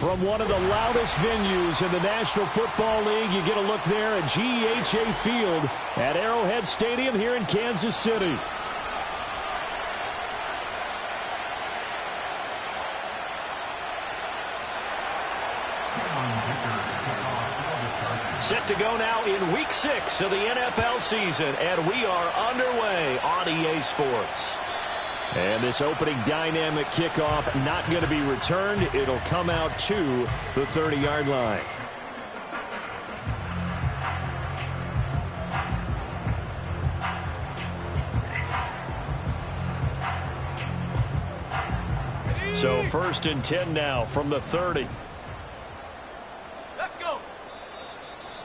From one of the loudest venues in the National Football League, you get a look there at GEHA Field at Arrowhead Stadium here in Kansas City. Set to go now in Week 6 of the NFL season, and we are underway on EA Sports. And this opening dynamic kickoff not going to be returned. It'll come out to the 30-yard line. So 1st and 10 now from the 30. Let's go.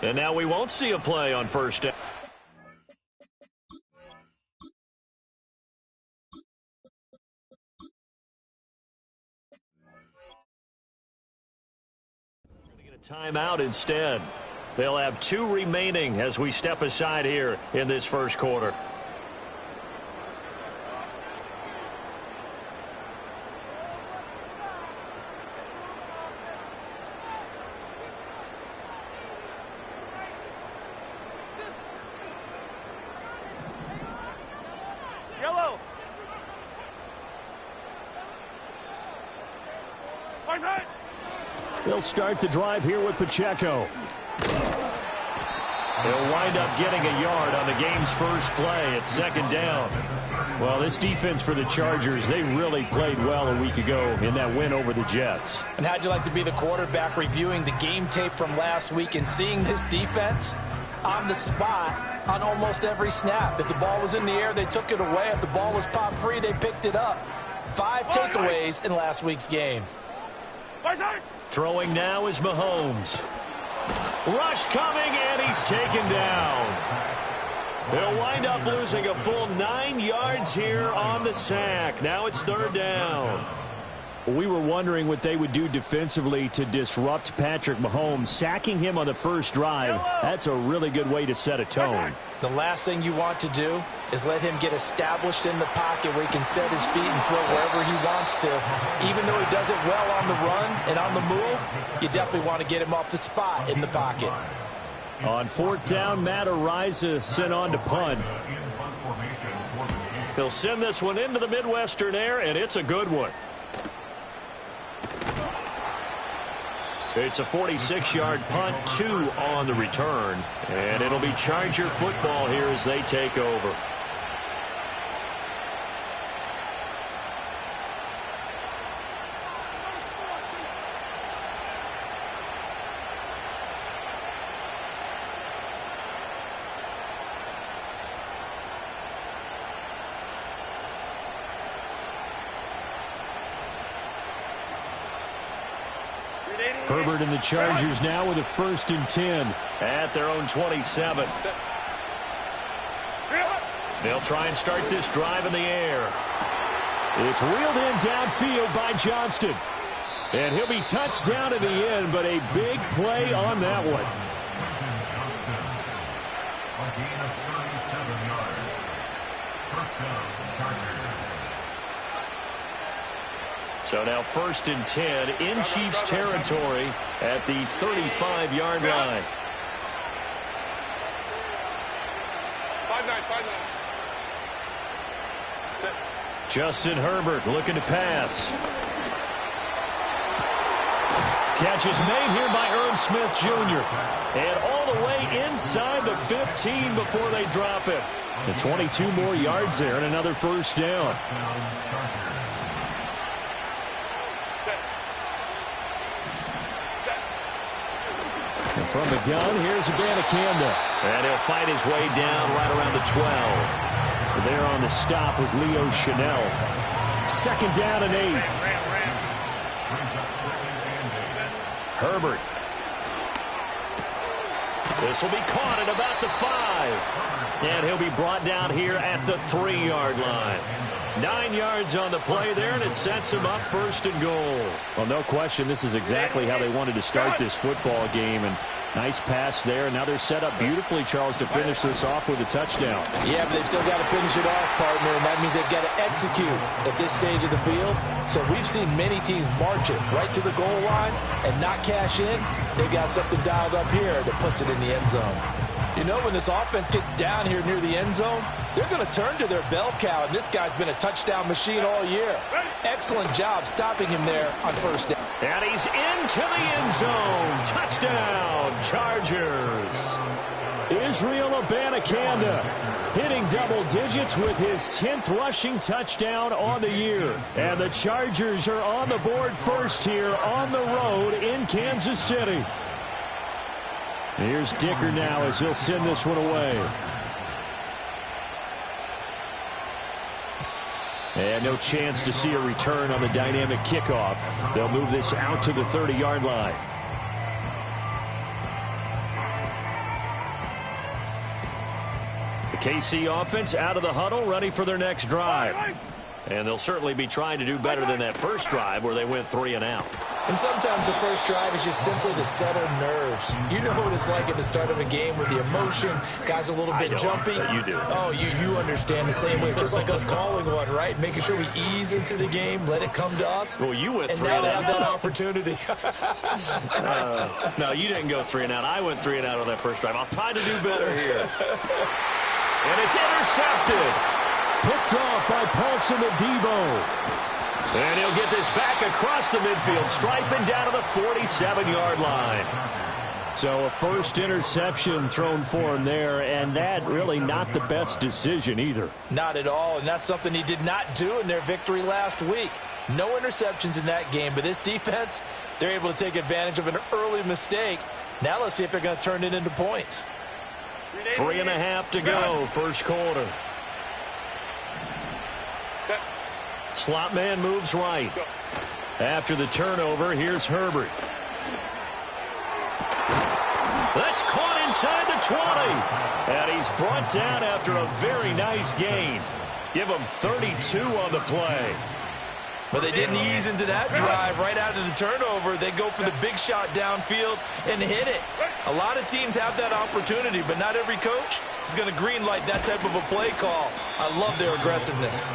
And now we won't see a play on 1st down. Timeout instead. They'll have 2 remaining as we step aside here in this first quarter. Yellow. They'll start the drive here with Pacheco. They'll wind up getting a yard on the game's first play at 2nd down. Well, this defense for the Chargers, they really played well a week ago in that win over the Jets. And how'd you like to be the quarterback reviewing the game tape from last week and seeing this defense on the spot on almost every snap? If the ball was in the air, they took it away. If the ball was popped free, they picked it up. 5 takeaways in last week's game. Throwing now is Mahomes. Rush coming, and he's taken down. They'll wind up losing a full 9 yards here on the sack. Now it's 3rd down. We were wondering what they would do defensively to disrupt Patrick Mahomes. Sacking him on the first drive, that's a really good way to set a tone. The last thing you want to do is let him get established in the pocket where he can set his feet and throw wherever he wants to. Even though he does it well on the run and on the move, you definitely want to get him off the spot in the pocket. On 4th down, Matt Araiza sent on to punt. He'll send this one into the Midwestern air, and it's a good one. It's a 46-yard punt, 2 on the return. And it'll be Charger football here as they take over. Herbert and the Chargers now with a 1st and 10 at their own 27. They'll try and start this drive in the air. It's reeled in downfield by Johnston. And he'll be touched down at the end, but a big play on that one. So now 1st and 10 in Chiefs territory at the 35-yard line. 5-9. Justin Herbert looking to pass. Catch is made here by Irv Smith Jr. And all the way inside the 15 before they drop it. And 22 more yards there and another 1st down. And from the gun, here's Abanikanda. And he'll fight his way down right around the 12. There on the stop was Leo Chanel. 2nd down and 8. Herbert. This will be caught at about the 5. And he'll be brought down here at the 3-yard line. 9 yards on the play there, and it sets him up 1st and goal. Well, no question, this is exactly how they wanted to start this football game. And Nice pass there. Another set up beautifully, Charles, to finish this off with a touchdown. Yeah, but they've still got to finish it off, partner, and that means they've got to execute at this stage of the field. So we've seen many teams march it right to the goal line and not cash in. They've got something dialed up here that puts it in the end zone. You know, when this offense gets down here near the end zone, they're going to turn to their bell cow, and this guy's been a touchdown machine all year. Excellent job stopping him there on first down. And he's into the end zone. Touchdown, Chargers. Israel Abanikanda hitting double digits with his 10th rushing touchdown on the year. And the Chargers are on the board first here on the road in Kansas City. Here's Dicker now as he'll send this one away. And no chance to see a return on the dynamic kickoff. They'll move this out to the 30-yard line. The KC offense out of the huddle, ready for their next drive. And they'll certainly be trying to do better than that first drive where they went 3 and out. And sometimes the first drive is just simply to settle nerves. You know what it's like at the start of a game with the emotion. Guys a little bit jumpy. You do. Oh, you understand the same way. It's just like us calling one, right? Making sure we ease into the game, let it come to us. Well, you went 3 and and out. now they have that opportunity. No, you didn't go 3 and out. I went 3 and out on that first drive. I'll try to do better here. And it's intercepted. Picked off by Paulson Adebo. And he'll get this back across the midfield stripe and down to the 47-yard line. So a first interception thrown for him there, and that really not the best decision either. Not at all, and that's something he did not do in their victory last week. No interceptions in that game, but this defense, they're able to take advantage of an early mistake. Now let's see if they're going to turn it into points. 3.5 to go, first quarter. Slot man moves right. After the turnover, here's Herbert. That's caught inside the 20. And he's brought down after a very nice gain. Give him 32 on the play. But they didn't ease into that drive right after the turnover. They go for the big shot downfield and hit it. A lot of teams have that opportunity, but not every coach is going to greenlight that type of a play call. I love their aggressiveness.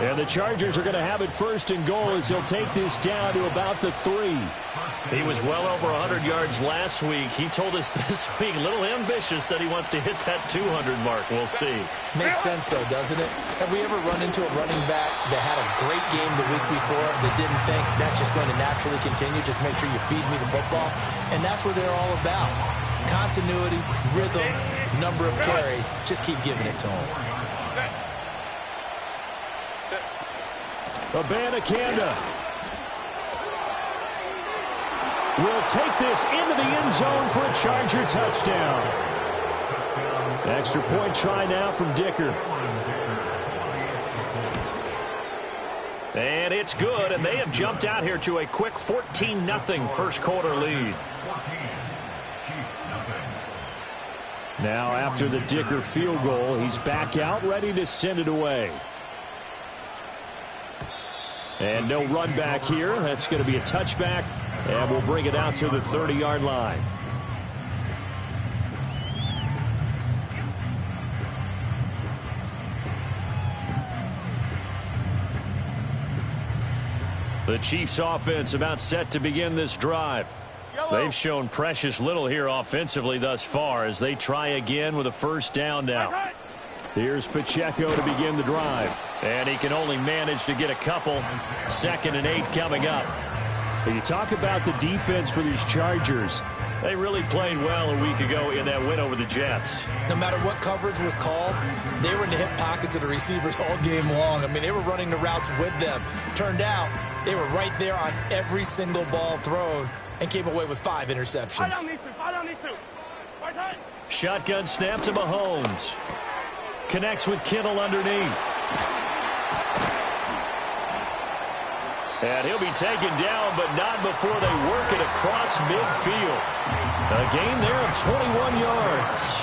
And the Chargers are going to have it first and goal as he'll take this down to about the 3. He was well over 100 yards last week. He told us this week, a little ambitious, said he wants to hit that 200 mark. We'll see. Makes sense, though, doesn't it? Have we ever run into a running back that had a great game the week before that didn't think that's just going to naturally continue? Just make sure you feed me the football. And that's what they're all about. Continuity, rhythm, number of carries. Just keep giving it to them. Abanikanda will take this into the end zone for a Charger touchdown. Extra point try now from Dicker. And it's good, and they have jumped out here to a quick 14-0 first quarter lead. Now after the Dicker field goal, he's back out ready to send it away. And no run back here. That's going to be a touchback. And we'll bring it out to the 30-yard line. The Chiefs offense about set to begin this drive. They've shown precious little here offensively thus far as they try again with a first down now. Here's Pacheco to begin the drive. And he can only manage to get a couple. 2nd and 8 coming up. But you talk about the defense for these Chargers. They really played well a week ago in that win over the Jets. No matter what coverage was called, they were in the hip pockets of the receivers all game long. I mean, they were running the routes with them. Turned out, they were right there on every single ball thrown and came away with 5 interceptions. Shotgun snap to Mahomes. Connects with Kittle underneath. And he'll be taken down, but not before they work it across midfield. A gain there of 21 yards.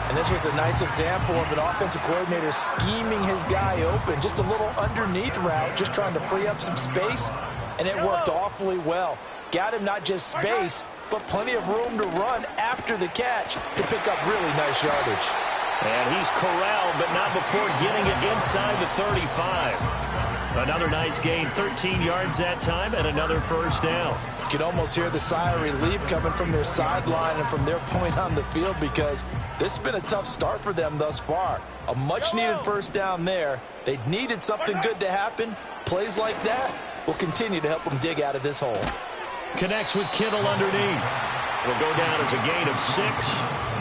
And this was a nice example of an offensive coordinator scheming his guy open. Just a little underneath route, just trying to free up some space, and it worked awfully well. Got him not just space, but plenty of room to run after the catch to pick up really nice yardage. And he's corralled, but not before getting it inside the 35. Another nice gain, 13 yards that time, and another first down. You can almost hear the sigh of relief coming from their sideline and from their point on the field, because this has been a tough start for them thus far. A much-needed first down there. They needed something good to happen. Plays like that will continue to help them dig out of this hole. Connects with Kittle underneath. It'll go down as a gain of 6,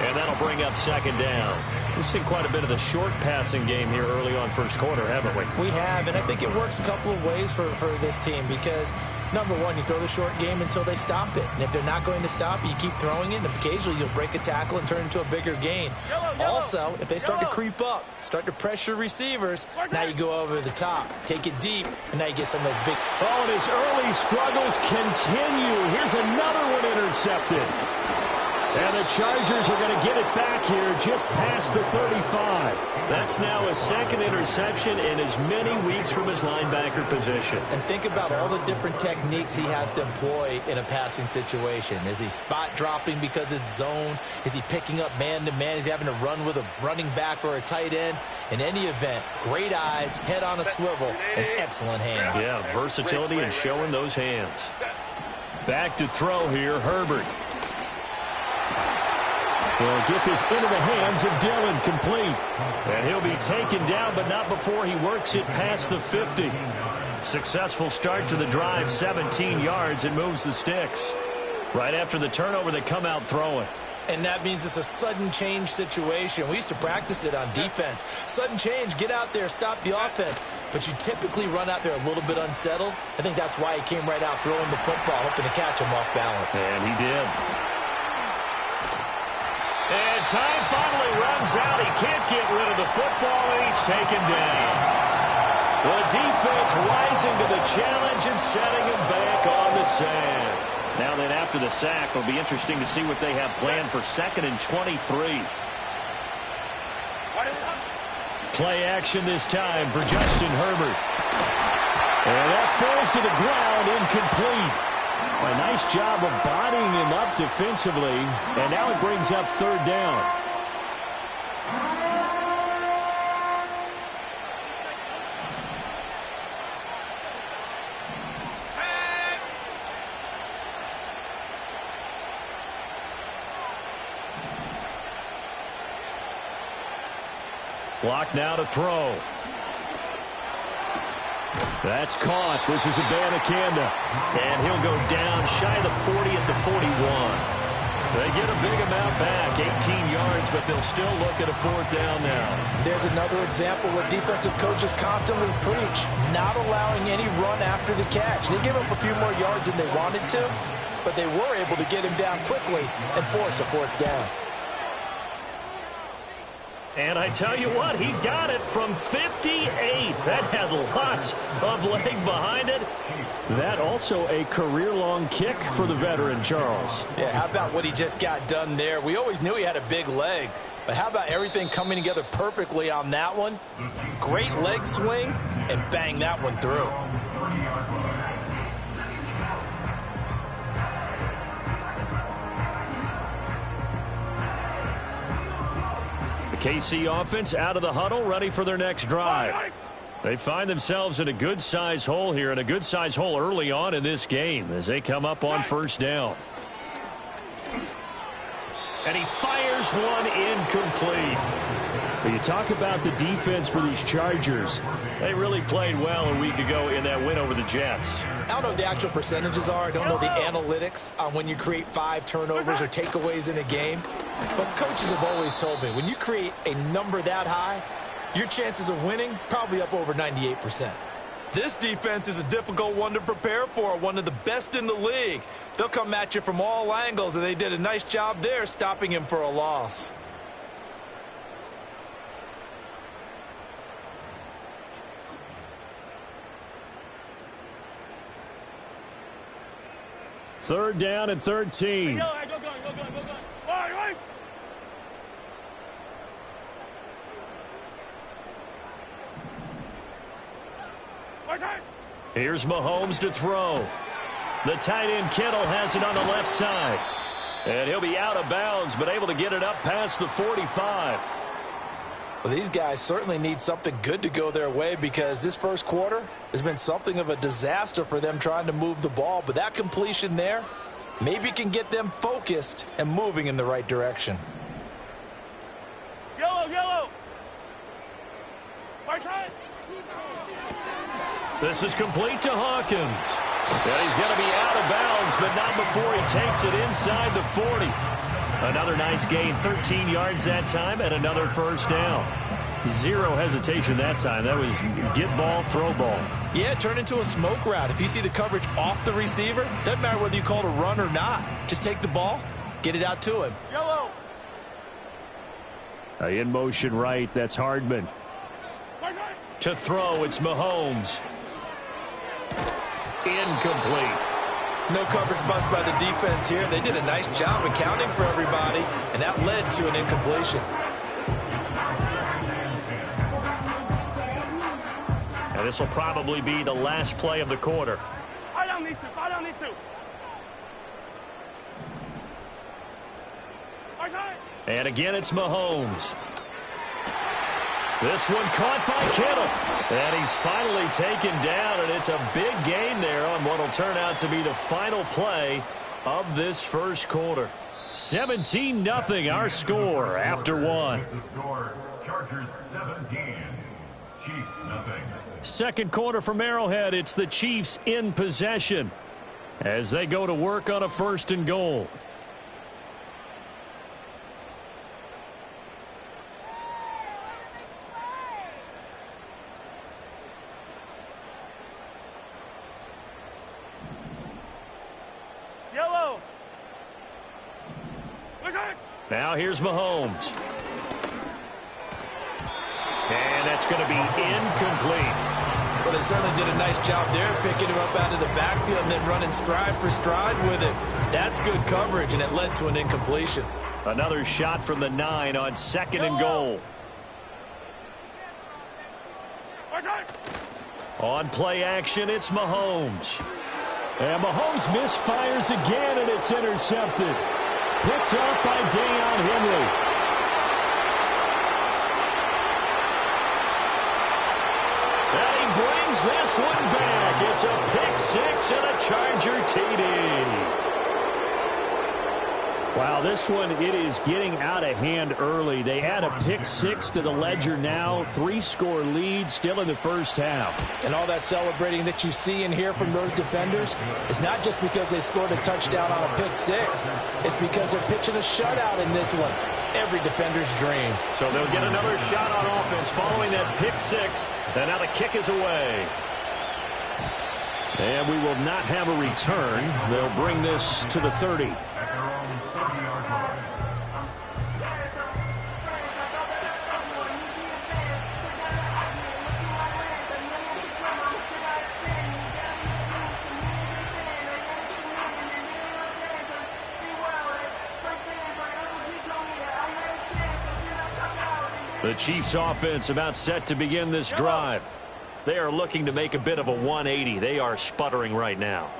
and that'll bring up second down. We've seen quite a bit of the short passing game here early on first quarter, haven't we? We have, and I think it works a couple of ways for this team because, number one, you throw the short game until they stop it. And if they're not going to stop it, you keep throwing it, and occasionally you'll break a tackle and turn it into a bigger gain. Also, if they start to creep up, start to pressure receivers, now you go over the top, take it deep, and now you get some of those big... Oh, and his early struggles continue. Here's another one intercepted. And the Chargers are going to get it back here just past the 35. That's now his second interception in as many weeks from his linebacker position. And think about all the different techniques he has to employ in a passing situation. Is he spot dropping because it's zone? Is he picking up man-to-man? Is he having to run with a running back or a tight end? In any event, great eyes, head on a swivel, and excellent hands. Yeah, versatility and showing those hands. Back to throw here, Herbert. He'll get this into the hands of Dillon, complete. And he'll be taken down, but not before he works it past the 50. Successful start to the drive, 17 yards, and moves the sticks. Right after the turnover, they come out throwing. And that means it's a sudden change situation. We used to practice it on defense. Sudden change, get out there, stop the offense. But you typically run out there a little bit unsettled. I think that's why he came right out throwing the football, hoping to catch him off balance. And he did. And time finally runs out. He can't get rid of the football, and he's taken down. The defense rising to the challenge and setting him back on the sand. Now then, after the sack, it'll be interesting to see what they have planned for 2nd and 23. Play action this time for Justin Herbert. And that falls to the ground, incomplete. A nice job of bodying him up defensively, and now it brings up 3rd down. Block now to throw. That's caught. This is Abanikanda. And he'll go down shy of the 40 at the 41. They get a big amount back, 18 yards, but they'll still look at a 4th down now. There's another example where defensive coaches constantly preach, not allowing any run after the catch. They gave up a few more yards than they wanted to, but they were able to get him down quickly and force a 4th down. And I tell you what, he got it from 58. That had lots of leg behind it. That also a career-long kick for the veteran, Charles. Yeah, how about what he just got done there? We always knew he had a big leg, but how about everything coming together perfectly on that one? Great leg swing, and bang that one through. KC offense out of the huddle, ready for their next drive. They find themselves in a good-sized hole here, and a good-sized hole early on in this game as they come up on 1st down. And he fires one incomplete. But you talk about the defense for these Chargers. They really played well a week ago in that win over the Jets. I don't know what the actual percentages are. I don't know the analytics on when you create 5 turnovers or takeaways in a game. But coaches have always told me, when you create a number that high, your chances of winning probably up over 98%. This defense is a difficult one to prepare for, one of the best in the league. They'll come at you from all angles, and they did a nice job there stopping him for a loss. Third down and 13. Go. Here's Mahomes to throw. The tight end Kittle has it on the left side. And he'll be out of bounds, but able to get it up past the 45. Well, these guys certainly need something good to go their way because this first quarter has been something of a disaster for them trying to move the ball. But that completion there maybe can get them focused and moving in the right direction. Yellow, yellow. Right side. This is complete to Hawkins. And he's going to be out of bounds, but not before he takes it inside the 40. Another nice gain, 13 yards that time, and another first down. Zero hesitation that time. That was get ball, throw ball. Yeah, turn into a smoke route. If you see the coverage off the receiver, doesn't matter whether you call it a run or not. Just take the ball, get it out to him. Yellow. In motion right, that's Hardman. Right side. To throw, it's Mahomes. Incomplete. No coverage bust by the defense here. They did a nice job accounting for everybody, and that led to an incompletion. And this will probably be the last play of the quarter. Fire down these two. Fire down these two. Right side. And again, it's Mahomes. This one caught by Kittle. And he's finally taken down, and it's a big gain there on what will turn out to be the final play of this first quarter. 17-0 our score after one. The score, Chargers 17, Chiefs nothing. Second quarter from Arrowhead, it's the Chiefs in possession as they go to work on a 1st and goal. Yellow. Right side. Now here's Mahomes. And that's going to be incomplete. Well, they certainly did a nice job there, picking him up out of the backfield and then running stride for stride with it. That's good coverage, and it led to an incompletion. Another shot from the 9 on 2nd and goal. Right side. On play action, it's Mahomes. And Mahomes misfires again, and it's intercepted. Picked up by Deion Henry. And he brings this one back. It's a pick six and a Charger TD. Wow, this one, it is getting out of hand early. They add a pick six to the ledger now. 3-score lead still in the first half. And all that celebrating that you see and hear from those defenders is not just because they scored a touchdown on a pick six. It's because they're pitching a shutout in this one. Every defender's dream. So they'll get another shot on offense following that pick six. And now the kick is away. And we will not have a return. They'll bring this to the 30. The Chiefs offense about set to begin this drive. They are looking to make a bit of a 180. They are sputtering right now.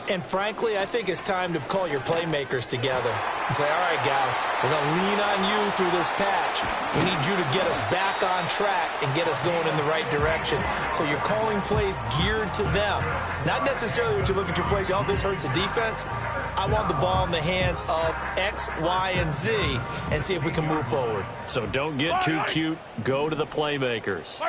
And frankly, I think it's time to call your playmakers together and say, all right, guys, we're going to lean on you through this patch. We need you to get us back on track and get us going in the right direction. So you're calling plays geared to them. Not necessarily when you look at your plays, oh, this hurts the defense. I want the ball in the hands of X, Y, and Z and see if we can move forward. So don't get too cute. Go to the playmakers.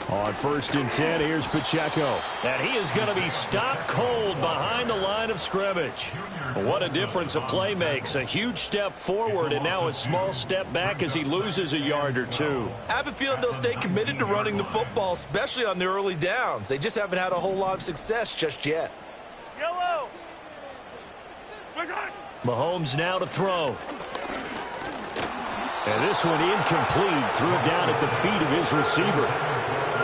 On 1st and 10, here's Pacheco. And he is going to be stopped cold behind the line of scrimmage. What a difference a play makes. A huge step forward and now a small step back as he loses a yard or two. I have a feeling they'll stay committed to running the football, especially on the early downs. They just haven't had a whole lot of success just yet. Yellow. Mahomes now to throw. And this one incomplete. Threw it down at the feet of his receiver.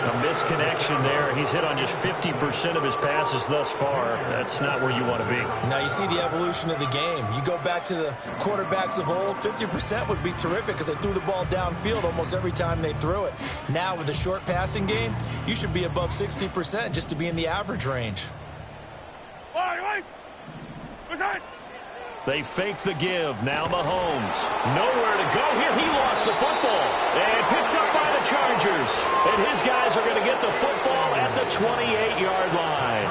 A misconnection there. He's hit on just 50% of his passes thus far. That's not where you want to be. Now you see the evolution of the game. You go back to the quarterbacks of old, 50% would be terrific because they threw the ball downfield almost every time they threw it. Now with the short passing game, you should be above 60% just to be in the average range. They fake the give. Now Mahomes. Nowhere to go here. He lost the football. And picked up by the Chargers. And his guys are going to get the football at the 28-yard line.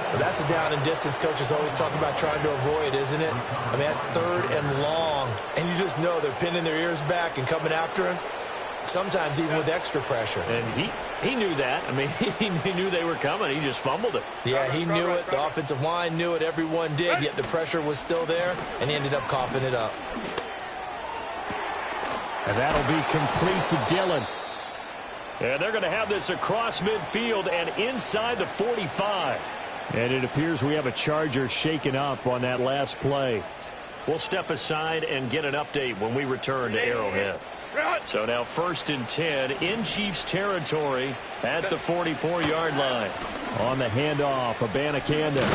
Well, that's a down and distance coaches always talk about trying to avoid, isn't it? I mean, that's 3rd and long. And you just know they're pinning their ears back and coming after him. Sometimes even with extra pressure. And he knew that. I mean, he knew they were coming. He just fumbled it. Yeah, he knew it. The offensive line knew it. Everyone did. Yet the pressure was still there, and he ended up coughing it up. And that'll be complete to Dillon. And they're going to have this across midfield and inside the 45. And it appears we have a Charger shaken up on that last play. We'll step aside and get an update when we return to Arrowhead. So now 1st and 10 in Chiefs territory at the 44-yard line. On the handoff, Abanikanda.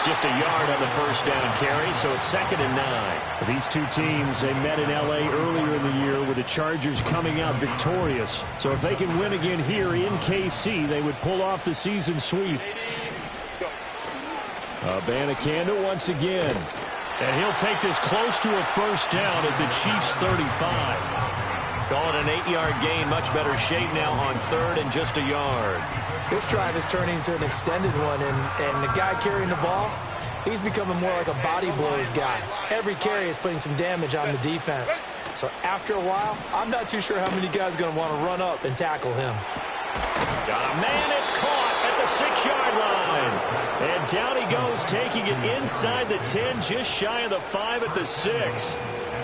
Just a yard on the first down carry, so it's 2nd and 9. These two teams, they met in L.A. earlier in the year with the Chargers coming out victorious. So if they can win again here in KC, they would pull off the season sweep. Abanikanda once again. And he'll take this close to a first down at the Chiefs' 35. Call it an 8-yard gain. Much better shape now on 3rd and just a yard. This drive is turning into an extended one, and the guy carrying the ball, he's becoming more like a body blows guy. Every carry is putting some damage on the defense. So after a while, I'm not too sure how many guys are going to want to run up and tackle him. Got a man, it's caught at the 6-yard line. And down he goes, taking it inside the 10, just shy of the 5 at the 6.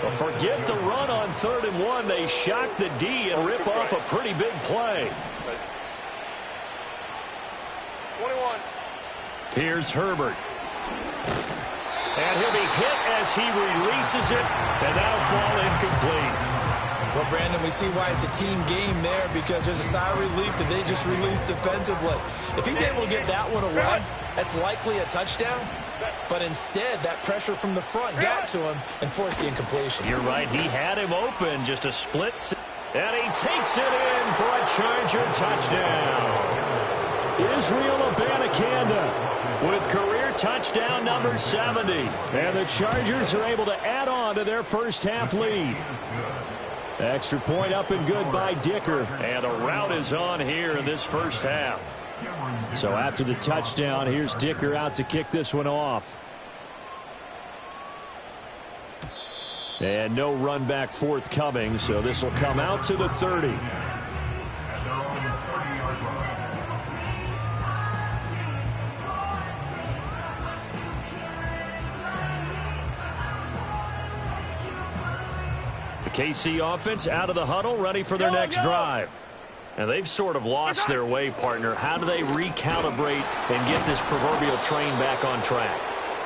But forget the run on 3rd and 1. They shock the D and rip off a pretty big play. 21. Here's Herbert. And he'll be hit as he releases it, and that'll fall incomplete. Well, Brandon, we see why it's a team game there, because there's a sigh of relief that they just released defensively. If he's able to get that one away, that's likely a touchdown. But instead, that pressure from the front got to him and forced the incompletion. You're right. He had him open, just a split. And he takes it in for a Charger touchdown. Israel Abanikanda with career touchdown number 70. And the Chargers are able to add on to their first half lead. Extra point up and good by Dicker. And the route is on here in this first half. So after the touchdown, here's Dicker out to kick this one off. And no run back forthcoming, so this will come out to the 30. The KC offense out of the huddle, ready for their next drive. And they've sort of lost their way, partner. How do they recalibrate and get this proverbial train back on track?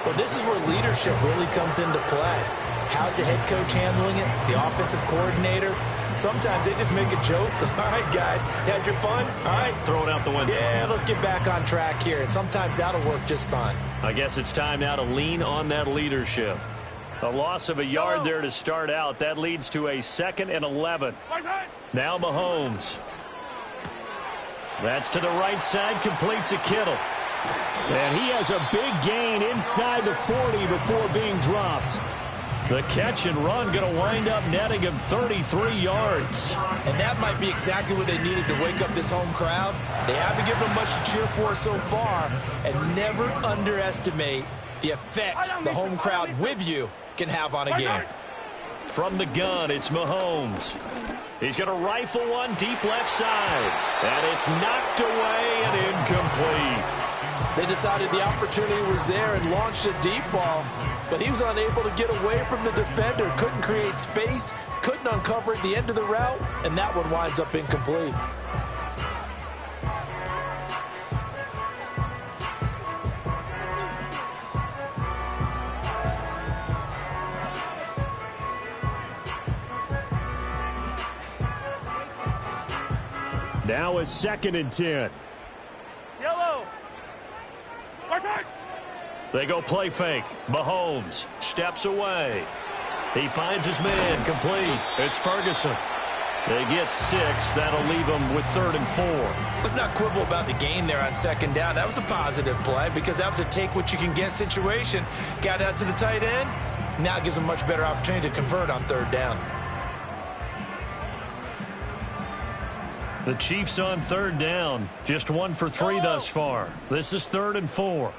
Well, this is where leadership really comes into play. How's the head coach handling it? The offensive coordinator? Sometimes they just make a joke. All right, guys, had your fun? All right. Throw it out the window. Yeah, let's get back on track here. And sometimes that'll work just fine. I guess it's time now to lean on that leadership. A loss of a yard there to start out. That leads to a 2nd and 11. Now Mahomes. That's to the right side, complete to Kittle. And he has a big gain inside the 40 before being dropped. The catch and run going to wind up netting him 33 yards. And that might be exactly what they needed to wake up this home crowd. They haven't given them much to cheer for so far. And never underestimate the effect the home crowd with you can have on a game. From the gun, it's Mahomes. He's going to rifle one deep left side. And it's knocked away and incomplete. They decided the opportunity was there and launched a deep ball, but he was unable to get away from the defender, couldn't create space, couldn't uncover at the end of the route, and that one winds up incomplete. Now a 2nd and 10. Yellow. They go play fake. Mahomes steps away. He finds his man complete. It's Ferguson. They get 6. That'll leave them with 3rd and 4. Let's not quibble about the gain there on 2nd down. That was a positive play because that was a take-what-you-can-get situation. Got out to the tight end. Now it gives them a much better opportunity to convert on 3rd down. The Chiefs on 3rd down. Just 1 for 3 thus far. This is 3rd and 4.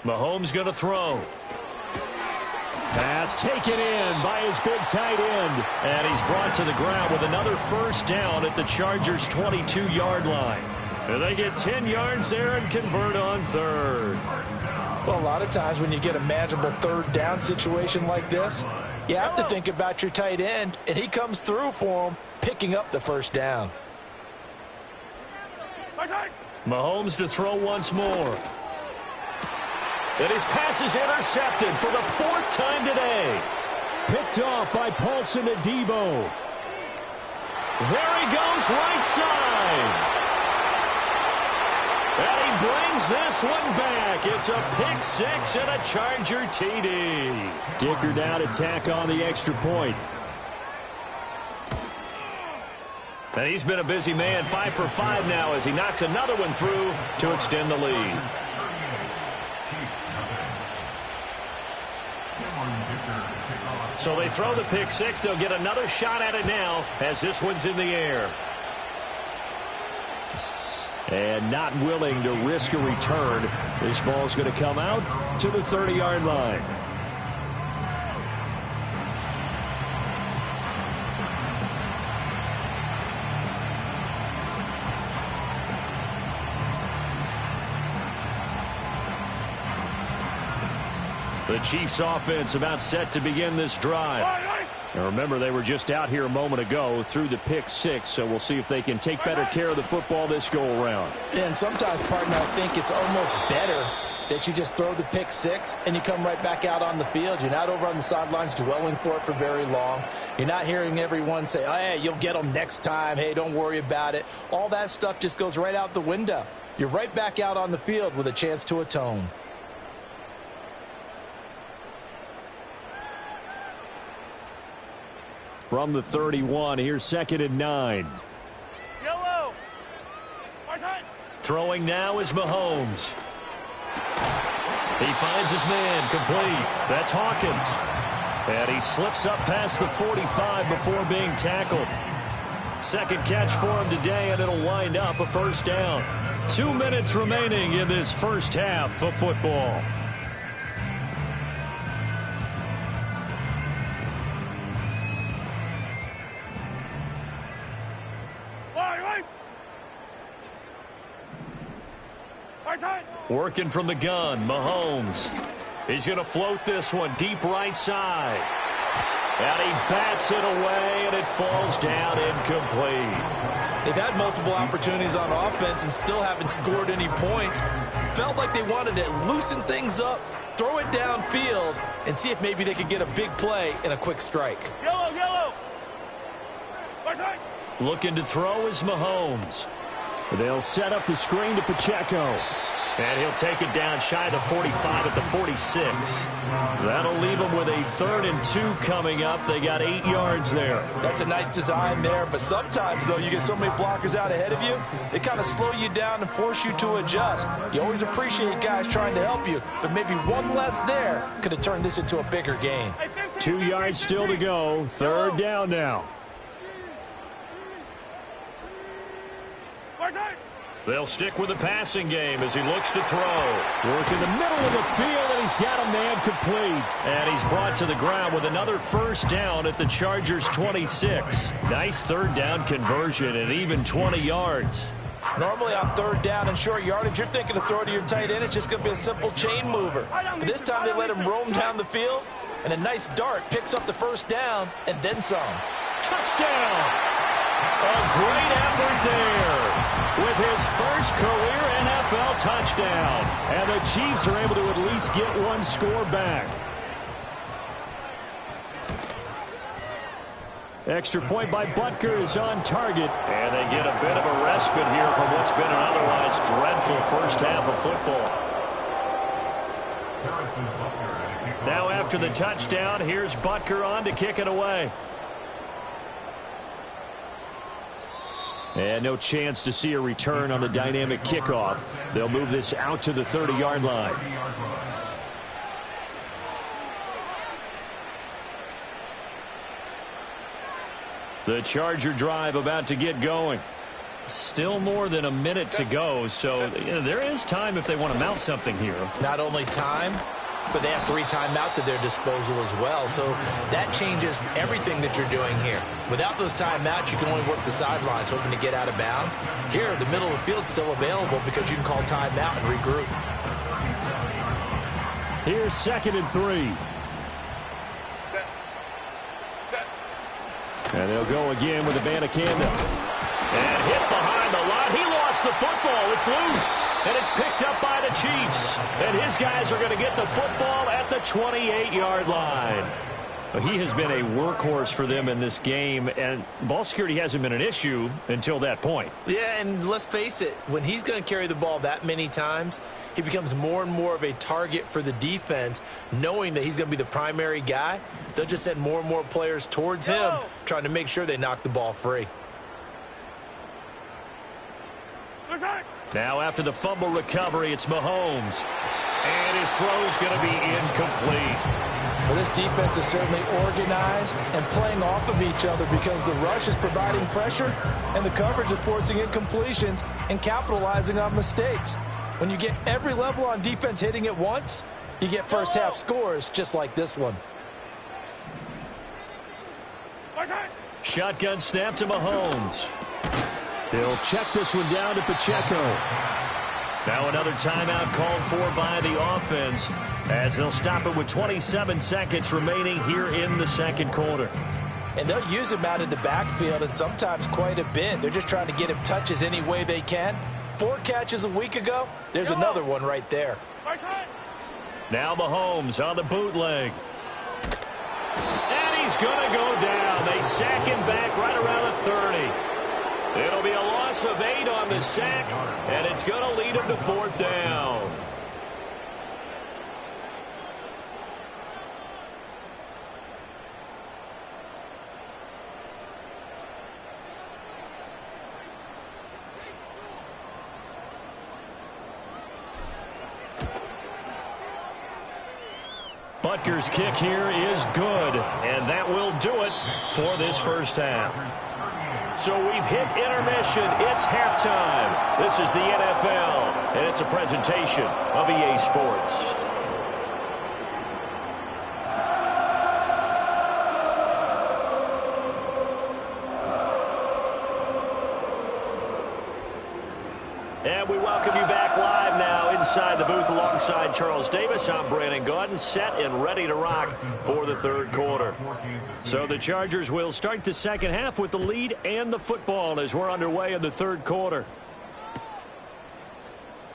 Mahomes going to throw. Pass taken in by his big tight end. And he's brought to the ground with another 1st down at the Chargers' 22-yard line. And they get 10 yards there and convert on 3rd. Well, a lot of times when you get a manageable 3rd down situation like this, you have to think about your tight end, and he comes through for him, picking up the 1st down. Mahomes to throw once more. And his pass is intercepted for the 4th time today. Picked off by Paulson Adebo. There he goes, right side. And he brings this one back. It's a pick 6 and a Charger TD. Dicker down to tack on the extra point. And he's been a busy man, 5 for 5 now as he knocks another one through to extend the lead. So they throw the pick 6. They'll get another shot at it now as this one's in the air. And not willing to risk a return. This ball's going to come out to the 30-yard line. The Chiefs offense about set to begin this drive. And remember, they were just out here a moment ago through the pick 6, so we'll see if they can take better care of the football this go-around. And sometimes, partner, I think it's almost better that you just throw the pick 6 and you come right back out on the field. You're not over on the sidelines dwelling for it for very long. You're not hearing everyone say, oh, hey, you'll get them next time. Hey, don't worry about it. All that stuff just goes right out the window. You're right back out on the field with a chance to atone. From the 31, here's 2nd and 9. Yellow. Throwing now is Mahomes. He finds his man, complete. That's Hawkins. And he slips up past the 45 before being tackled. 2nd catch for him today, and it'll wind up a 1st down. 2 minutes remaining in this 1st half of football. Working from the gun, Mahomes. He's going to float this one deep right side. And he bats it away, and it falls down incomplete. They've had multiple opportunities on offense and still haven't scored any points. Felt like they wanted to loosen things up, throw it downfield, and see if maybe they could get a big play and a quick strike. Yellow, yellow. Looking to throw is Mahomes. They'll set up the screen to Pacheco. And he'll take it down shy of the 45 at the 46. That'll leave them with a 3rd and 2 coming up. They got 8 yards there. That's a nice design there, but sometimes, though, you get so many blockers out ahead of you, they kind of slow you down and force you to adjust. You always appreciate guys trying to help you, but maybe one less there could have turned this into a bigger game. 2 yards still to go. 3rd down now. They'll stick with the passing game as he looks to throw. Work in the middle of the field, and he's got a man complete. And he's brought to the ground with another 1st down at the Chargers' 26. Nice 3rd down conversion and even 20 yards. Normally on 3rd down and short yardage, you're thinking to throw to your tight end. It's just going to be a simple chain mover. But this time they let him roam down the field, and a nice dart picks up the 1st down and then some. Touchdown! A great effort there with his first career NFL touchdown. And the Chiefs are able to at least get one score back. Extra point by Butker is on target. And they get a bit of a respite here from what's been an otherwise dreadful 1st half of football. Now after the touchdown, here's Butker on to kick it away. And no chance to see a return on the dynamic kickoff. They'll move this out to the 30-yard line. The Charger drive about to get going. Still more than a minute to go, so there is time if they want to mount something here. Not only time, but they have 3 timeouts at their disposal as well, so that changes everything that you're doing here. Without those timeouts, you can only work the sidelines, hoping to get out of bounds. Here, the middle of the field is still available because you can call timeout and regroup. Here's 2nd and 3. And they'll go again with Abanikanda. And hit behind the line. He lost the football. It's loose. And it's picked up by the Chiefs. And his guys are going to get the football at the 28-yard line. He has been a workhorse for them in this game, and ball security hasn't been an issue until that point. Yeah, and let's face it, when he's going to carry the ball that many times, he becomes more and more of a target for the defense, knowing that he's going to be the primary guy. They'll just send more and more players towards him, trying to make sure they knock the ball free. Now after the fumble recovery, it's Mahomes. And his throw's going to be incomplete. Well, this defense is certainly organized and playing off of each other because the rush is providing pressure and the coverage is forcing incompletions and capitalizing on mistakes. When you get every level on defense hitting at once, you get first half scores just like this one. Shotgun snap to Mahomes. He'll check this one down to Pacheco. Now another timeout called for by the offense as they'll stop it with 27 seconds remaining here in the second quarter. And they'll use him out in the backfield and sometimes quite a bit. They're just trying to get him touches any way they can. 4 catches a week ago. There's another one right there. Now Mahomes on the bootleg. And he's going to go down. They sack him back right around the 30. It'll be a loss of 8 on the sack, and it's going to lead him to 4th down. Butker's kick here is good, and that will do it for this first half. So we've hit intermission. It's halftime. This is the NFL, and it's a presentation of EA Sports. And we welcome you back live now inside the booth alongside Charles Davis. I'm Brandon Gaudin, set and ready to rock for the third quarter. So the Chargers will start the second half with the lead and the football as we're underway in the third quarter.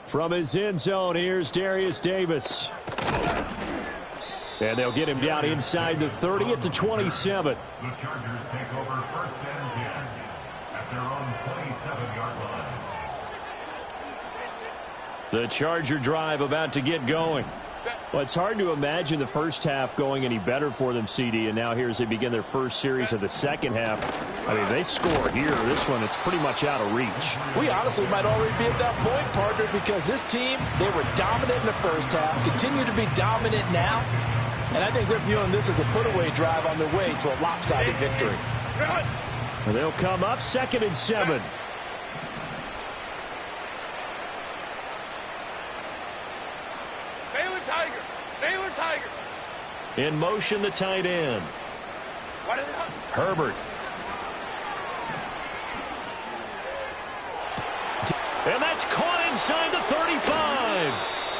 From his end zone, here's Darius Davis. And they'll get him down inside the 30 at the 27. The Chargers take over 1st and 10 at their own 27-yard line. The Charger drive about to get going. Well, it's hard to imagine the first half going any better for them, CD, and now here as they begin their first series of the second half. I mean, they score here. This one, it's pretty much out of reach. We honestly might already be at that point, partner, because this team, they were dominant in the first half, continue to be dominant now, and I think they're viewing this as a put-away drive on their way to a lopsided victory. And they'll come up 2nd and 7. In motion, the tight end. Herbert. And that's caught inside the 35.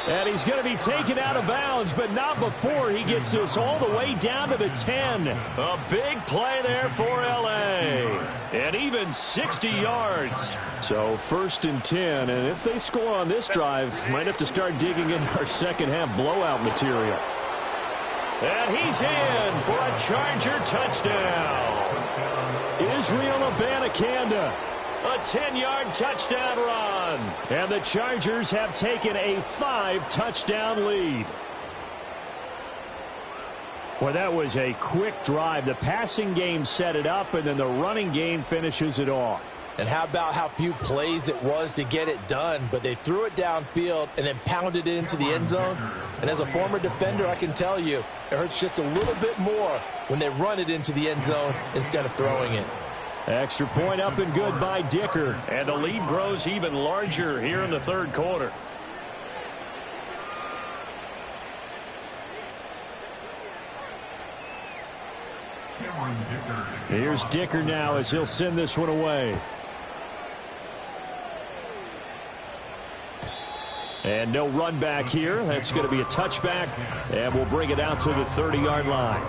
And he's going to be taken out of bounds, but not before he gets this all the way down to the 10. A big play there for L.A. And even 60 yards. So 1st and 10, and if they score on this drive, might have to start digging into our second half blowout material. And he's in for a Charger touchdown. Israel Abanikanda. A 10-yard touchdown run. And the Chargers have taken a 5-touchdown lead. Well, that was a quick drive. The passing game set it up, and then the running game finishes it off. And how about how few plays it was to get it done, but they threw it downfield and then pounded it into the end zone. And as a former defender, I can tell you, it hurts just a little bit more when they run it into the end zone instead of throwing it. Extra point up and good by Dicker. And the lead grows even larger here in the third quarter. Here's Dicker now as he'll send this one away. And no run back here. That's going to be a touchback, and we'll bring it out to the 30-yard line.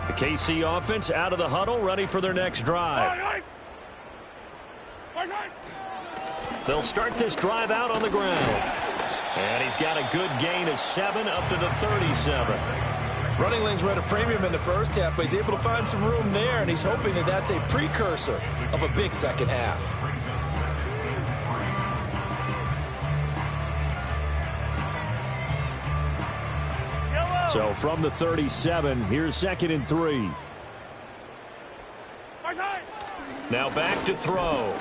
The KC offense out of the huddle, ready for their next drive. They'll start this drive out on the ground. And he's got a good gain of 7 up to the 37. Running lanes were at a premium in the first half, but he's able to find some room there, and he's hoping that that's a precursor of a big second half. So from the 37, here's 2nd and 3. Now back to throw.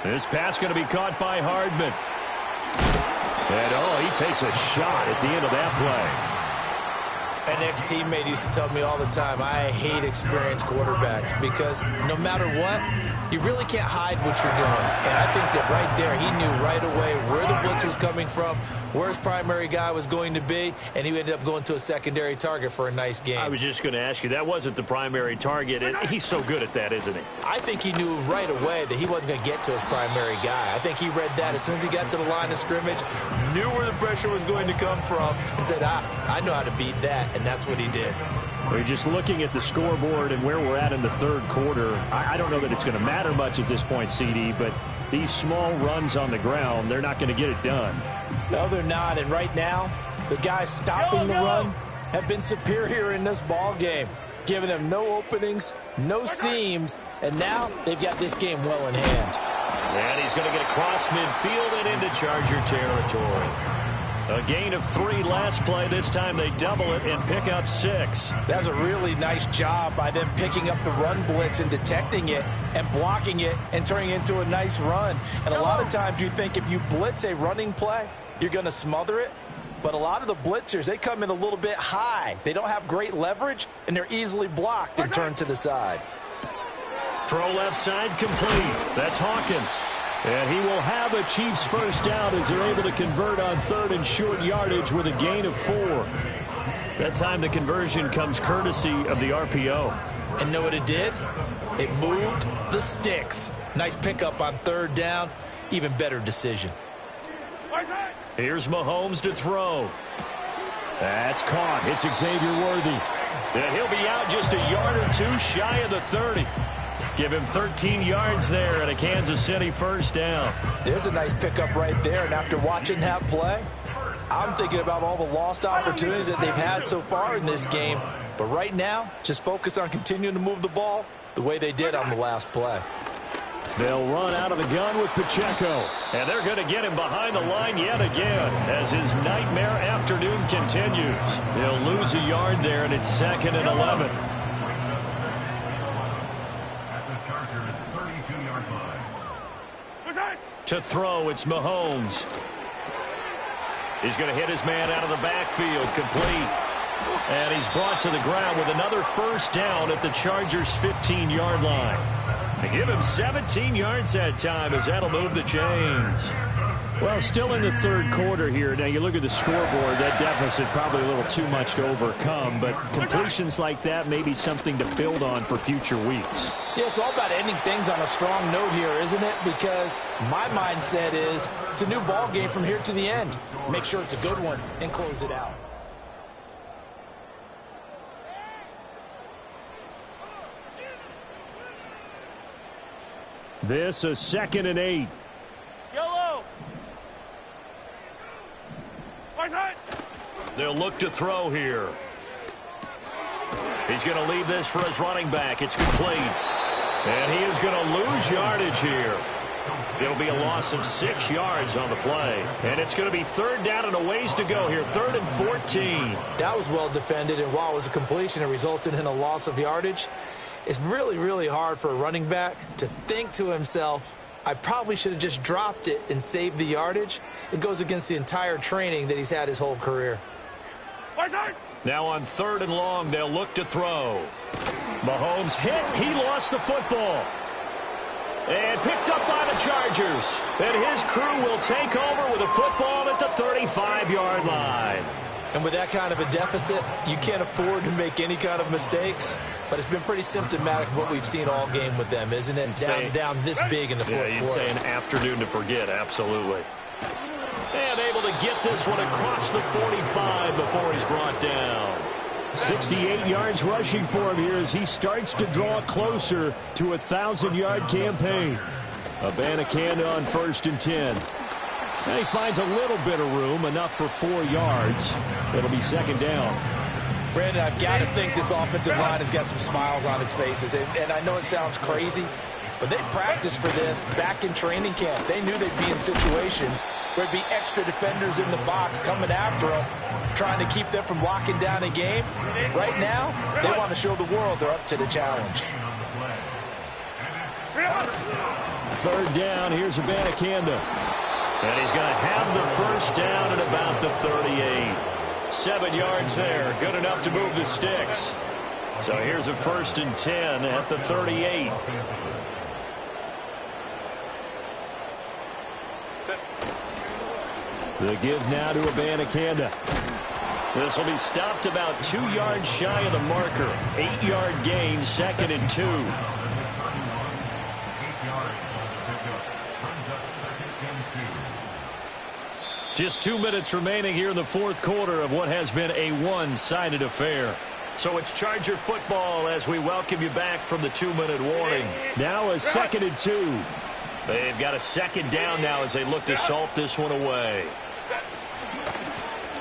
This pass going to be caught by Hardman. And, he takes a shot at the end of that play. An ex-teammate used to tell me all the time, I hate experienced quarterbacks because no matter what, you really can't hide what you're doing. And I think that right there, he knew right away where the blitz was coming from, where his primary guy was going to be, and he ended up going to a secondary target for a nice game. I was just going to ask you, that wasn't the primary target, and he's so good at that, isn't he? I think he knew right away that he wasn't going to get to his primary guy. I think he read that as soon as he got to the line of scrimmage, knew where the pressure was going to come from, and said, I know how to beat that. And that's what he did. We're just looking at the scoreboard and where we're at in the third quarter. I don't know that it's going to matter much at this point, CD, but these small runs on the ground, they're not going to get it done. No, they're not. And right now, the guys stopping the run have been superior in this ball game, giving them no openings, no seams, and now they've got this game well in hand. And he's going to get across midfield and into Charger territory. A gain of 3 last play. This time they double it and pick up 6. That's a really nice job by them picking up the run blitz and detecting it and blocking it and turning it into a nice run. And a lot of times you think if you blitz a running play, you're going to smother it. But a lot of the blitzers, they come in a little bit high. They don't have great leverage, and they're easily blocked and turned to the side. Throw left side complete. That's Hawkins. And he will have a Chiefs first down as they're able to convert on 3rd and short yardage with a gain of 4. That time the conversion comes courtesy of the RPO. And know what it did? It moved the sticks. Nice pickup on 3rd down. Even better decision. Here's Mahomes to throw. That's caught. It's Xavier Worthy. And he'll be out just a yard or 2 shy of the 30. Give him 13 yards there and a Kansas City first down. There's a nice pickup right there. And after watching that play, I'm thinking about all the lost opportunities that they've had so far in this game. But right now, just focus on continuing to move the ball the way they did on the last play. They'll run out of the gun with Pacheco. And they're going to get him behind the line yet again as his nightmare afternoon continues. They'll lose a yard there, and it's 2nd and 11. To throw, it's Mahomes. He's going to hit his man out of the backfield, complete. And he's brought to the ground with another first down at the Chargers' 15-yard line. They give him 17 yards that time as that'll move the chains. Well, still in the third quarter here. Now, you look at the scoreboard, that deficit probably a little too much to overcome, but completions like that may be something to build on for future weeks. Yeah, it's all about ending things on a strong note here, isn't it? Because my mindset is it's a new ball game from here to the end. Make sure it's a good one and close it out. This a 2nd and 8. Yellow. They'll look to throw here. He's going to leave this for his running back. It's complete. And he is going to lose yardage here. It'll be a loss of 6 yards on the play. And it's going to be third down and a ways to go here. 3rd and 14. That was well defended, and while it was a completion, it resulted in a loss of yardage. It's really, really hard for a running back to think to himself, I probably should have just dropped it and saved the yardage. It goes against the entire training that he's had his whole career. Now on 3rd and long, they'll look to throw. Mahomes hit. He lost the football. And picked up by the Chargers. And his crew will take over with a football at the 35-yard line. And with that kind of a deficit, you can't afford to make any kind of mistakes. But it's been pretty symptomatic of what we've seen all game with them, isn't it? Down this big in the fourth quarter. You'd say an afternoon to forget, absolutely. And able to get this one across the 45 before he's brought down. 68 yards rushing for him here as he starts to draw closer to a 1,000-yard campaign. Abanikanda on 1st and 10. And he finds a little bit of room, enough for 4 yards. It'll be 2nd down. Brandon, I've got to think this offensive line has got some smiles on its faces. And I know it sounds crazy, but they practiced for this back in training camp. They knew they'd be in situations where there'd be extra defenders in the box coming after them, trying to keep them from locking down a game. Right now, they want to show the world they're up to the challenge. 3rd down, here's Abanikanda. And he's going to have the 1st down at about the 38. 7 yards there, good enough to move the sticks. So here's a 1st and 10 at the 38. The give now to Abanikanda. This will be stopped about 2 yards shy of the marker. 8-yard gain, 2nd and 2. Just 2 minutes remaining here in the fourth quarter of what has been a one-sided affair. So it's Charger football as we welcome you back from the 2-minute warning. Now a 2nd and 2. They've got a 2nd down now as they look to salt this one away.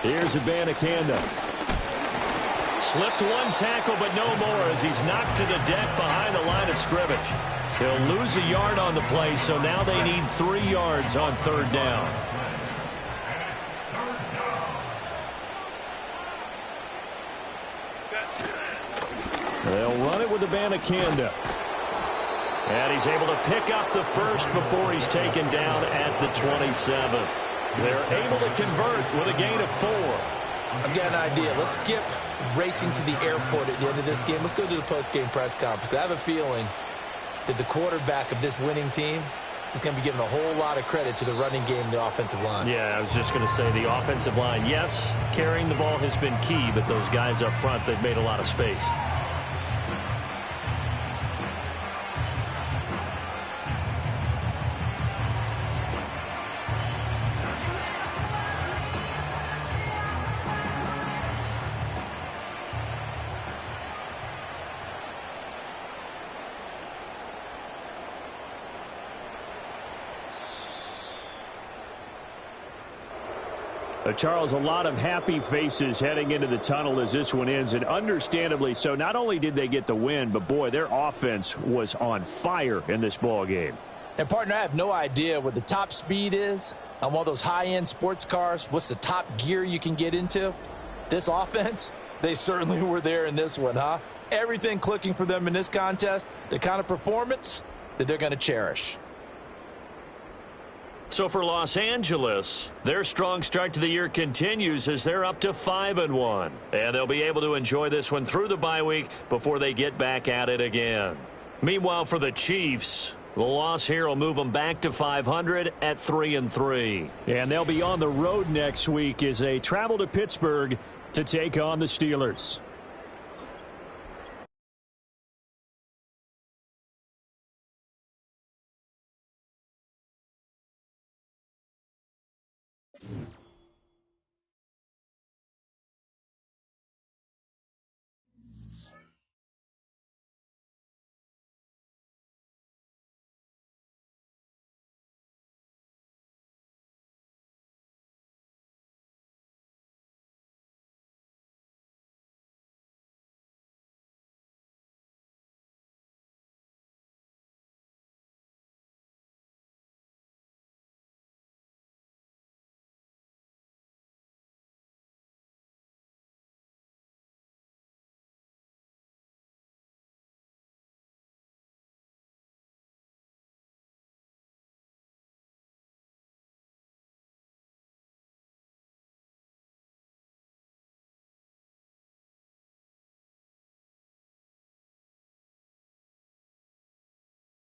Here's Abanikanda. Slipped one tackle, but no more as he's knocked to the deck behind the line of scrimmage. He'll lose a yard on the play, so now they need 3 yards on 3rd down. They'll run it with Abanikanda. And he's able to pick up the 1st before he's taken down at the 27. They're able to convert with a gain of 4. I've got an idea. Let's skip racing to the airport at the end of this game. Let's go to the post-game press conference. I have a feeling that the quarterback of this winning team is going to be given a whole lot of credit to the running game and the offensive line. Yeah, I was just going to say the offensive line, yes, carrying the ball has been key, but those guys up front, they've made a lot of space. Charles, a lot of happy faces heading into the tunnel as this one ends, and understandably so. Not only did they get the win, but, boy, their offense was on fire in this ball game. And, partner, I have no idea what the top speed is on one of those high-end sports cars. What's the top gear you can get into? This offense, they certainly were there in this one, huh? Everything clicking for them in this contest, the kind of performance that they're going to cherish. So for Los Angeles, their strong start to the year continues as they're up to 5-1. And they'll be able to enjoy this one through the bye week before they get back at it again. Meanwhile, for the Chiefs, the loss here will move them back to 500 at 3-3. And they'll be on the road next week as they travel to Pittsburgh to take on the Steelers.